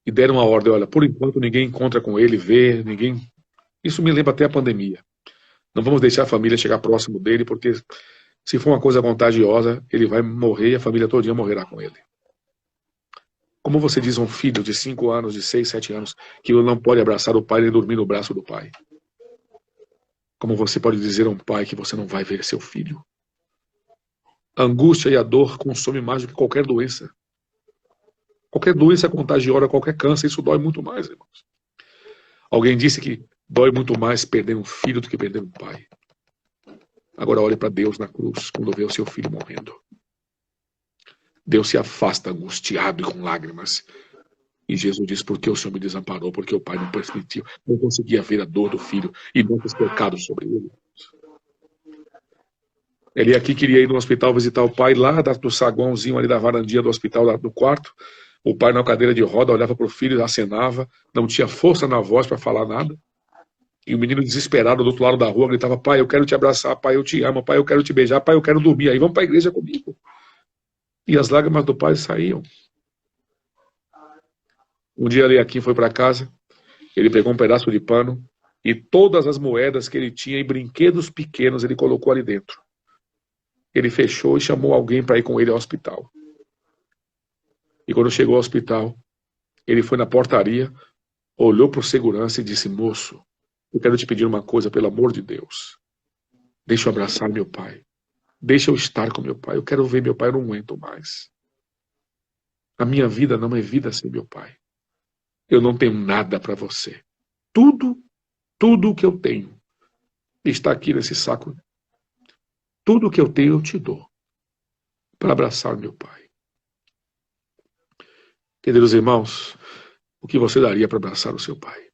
e deram a ordem: olha, por enquanto ninguém encontra com ele, vê, ninguém. Isso me lembra até a pandemia. Não vamos deixar a família chegar próximo dele, porque se for uma coisa contagiosa, ele vai morrer e a família todinha morrerá com ele. Como você diz a um filho de 5 anos, de 6, 7 anos, que ele não pode abraçar o pai nem dormir no braço do pai? Como você pode dizer a um pai que você não vai ver seu filho? A angústia e a dor consomem mais do que qualquer doença. Qualquer doença contagiosa, qualquer câncer, isso dói muito mais, irmãos. Alguém disse que dói muito mais perder um filho do que perder um pai. Agora olhe para Deus na cruz, quando vê o seu filho morrendo. Deus se afasta angustiado e com lágrimas. E Jesus diz: por que o Senhor me desamparou? Porque o pai não permitiu, não conseguia ver a dor do filho e nossos pecados sobre ele. Ele aqui queria ir no hospital visitar o pai, lá do saguãozinho ali da varandinha do hospital, lá do quarto. O pai na cadeira de roda olhava para o filho, acenava, não tinha força na voz para falar nada. E o menino desesperado do outro lado da rua gritava: pai, eu quero te abraçar, pai, eu te amo, pai, eu quero te beijar, pai, eu quero dormir aí, vamos para a igreja comigo. E as lágrimas do pai saíam. Um dia ele aqui foi para casa, ele pegou um pedaço de pano e todas as moedas que ele tinha e brinquedos pequenos ele colocou ali dentro. Ele fechou e chamou alguém para ir com ele ao hospital. E quando chegou ao hospital, ele foi na portaria, olhou para o segurança e disse: moço, eu quero te pedir uma coisa, pelo amor de Deus. Deixa eu abraçar meu pai. Deixa eu estar com meu pai. Eu quero ver meu pai, eu não aguento mais. A minha vida não é vida sem meu pai. Eu não tenho nada para você. Tudo o que eu tenho está aqui nesse saco. Tudo o que eu tenho eu te dou para abraçar meu pai. Queridos irmãos, o que você daria para abraçar o seu pai?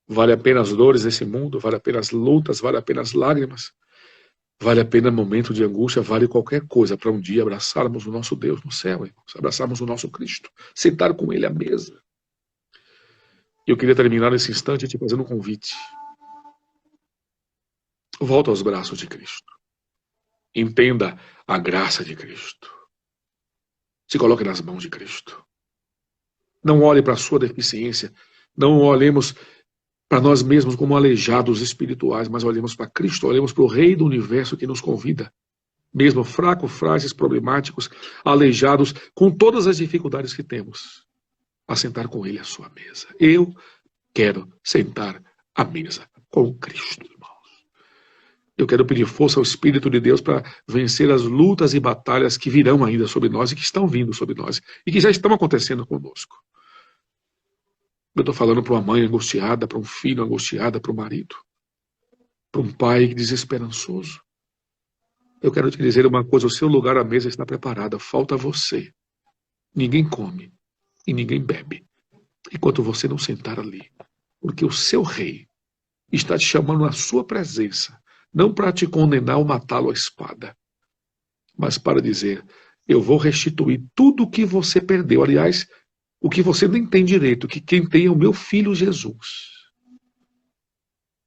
Vale a pena as dores desse mundo? Vale a pena as lutas? Vale a pena as lágrimas? Vale a pena momento de angústia? Vale qualquer coisa para um dia abraçarmos o nosso Deus no céu, irmãos, abraçarmos o nosso Cristo, sentar com ele à mesa. E eu queria terminar nesse instante te fazendo um convite. Volta aos braços de Cristo. Entenda a graça de Cristo. Se coloque nas mãos de Cristo. Não olhe para a sua deficiência. Não olhemos para nós mesmos como aleijados espirituais, mas olhemos para Cristo, olhemos para o Rei do Universo que nos convida. Mesmo fracos, frágeis, problemáticos, aleijados, com todas as dificuldades que temos, a sentar com Ele à sua mesa. Eu quero sentar à mesa com Cristo, irmãos. Eu quero pedir força ao Espírito de Deus para vencer as lutas e batalhas que virão ainda sobre nós e que estão vindo sobre nós e que já estão acontecendo conosco. Eu estou falando para uma mãe angustiada, para um filho angustiado, para um marido, para um pai desesperançoso. Eu quero te dizer uma coisa: o seu lugar à mesa está preparado, falta você. Ninguém come e ninguém bebe enquanto você não sentar ali, porque o seu rei está te chamando à sua presença, não para te condenar ou matá-lo à espada, mas para dizer: eu vou restituir tudo o que você perdeu. Aliás, o que você nem tem direito, que quem tem é o meu filho Jesus.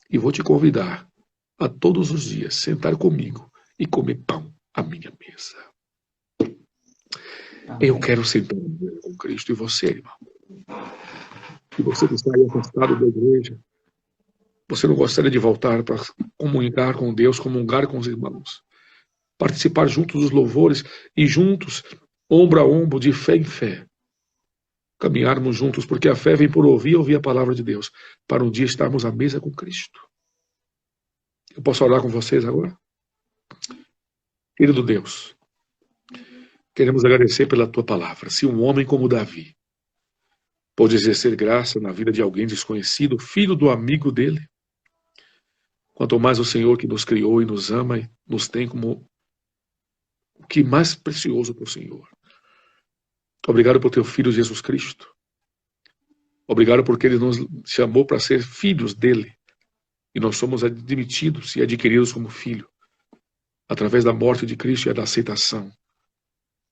E vou te convidar a todos os dias sentar comigo e comer pão à minha mesa. Eu quero sentar com Cristo. E você, irmão? E você que está aí afastado da igreja, você não gostaria de voltar para comunicar com Deus, comungar com os irmãos, participar juntos dos louvores e juntos, ombro a ombro, de fé em fé, caminharmos juntos, porque a fé vem por ouvir e ouvir a palavra de Deus, para um dia estarmos à mesa com Cristo. Eu posso orar com vocês agora? Querido Deus, queremos agradecer pela tua palavra. Se um homem como Davi pôde exercer graça na vida de alguém desconhecido, filho do amigo dele, quanto mais o Senhor, que nos criou e nos ama e nos tem como o que mais precioso para o Senhor. Obrigado por teu Filho Jesus Cristo. Obrigado porque ele nos chamou para ser filhos dele. e nós somos admitidos e adquiridos como filho, através da morte de Cristo e da aceitação,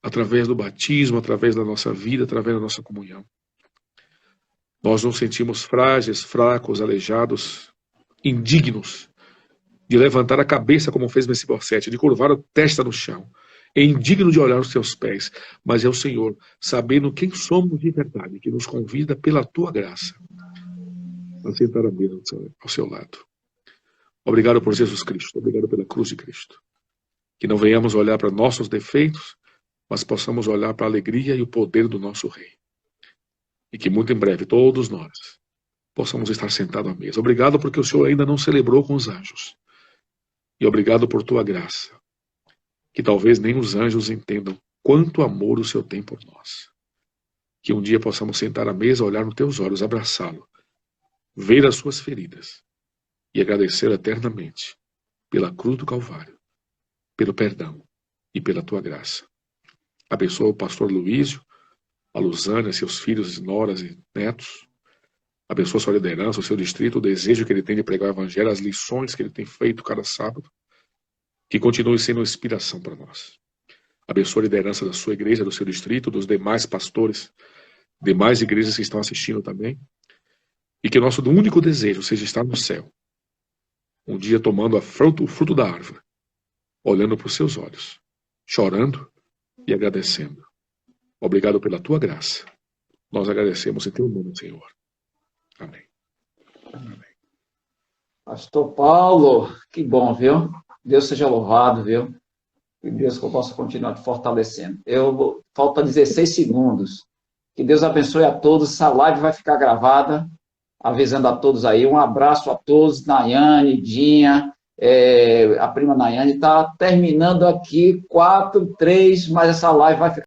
através do batismo, através da nossa vida, através da nossa comunhão. Nós nos sentimos frágeis, fracos, aleijados, indignos de levantar a cabeça como fez Mefibosete, de curvar a testa no chão. É indigno de olhar os teus pés, mas é o Senhor, sabendo quem somos de verdade, que nos convida pela tua graça a sentar à mesa ao seu lado. Obrigado por Jesus Cristo, obrigado pela cruz de Cristo. Que não venhamos olhar para nossos defeitos, mas possamos olhar para a alegria e o poder do nosso Rei. E que muito em breve, todos nós, possamos estar sentados à mesa. Obrigado porque o Senhor ainda não celebrou com os anjos. E obrigado por tua graça, que talvez nem os anjos entendam quanto amor o Senhor tem por nós. Que um dia possamos sentar à mesa, olhar nos teus olhos, abraçá-lo, ver as suas feridas e agradecer eternamente pela cruz do Calvário, pelo perdão e pela tua graça. Abençoa o pastor Luísio, a Luzânia, seus filhos, noras e netos. Abençoa a sua liderança, o seu distrito, o desejo que ele tem de pregar o evangelho, as lições que ele tem feito cada sábado. Que continue sendo inspiração para nós. Abençoa a liderança da sua igreja, do seu distrito, dos demais pastores, demais igrejas que estão assistindo também. E que o nosso único desejo seja estar no céu. Um dia tomando o fruto da árvore, olhando para os seus olhos, chorando e agradecendo. Obrigado pela tua graça. Nós agradecemos em teu nome, Senhor. Amém. Amém. Pastor Paulo, que bom, viu? Deus seja louvado, viu? Que Deus possa continuar te fortalecendo. Falta 16 segundos. Que Deus abençoe a todos. Essa live vai ficar gravada, avisando a todos aí. Um abraço a todos. Nayane, Dinha, a prima Nayane está terminando aqui 4, 3, mas essa live vai ficar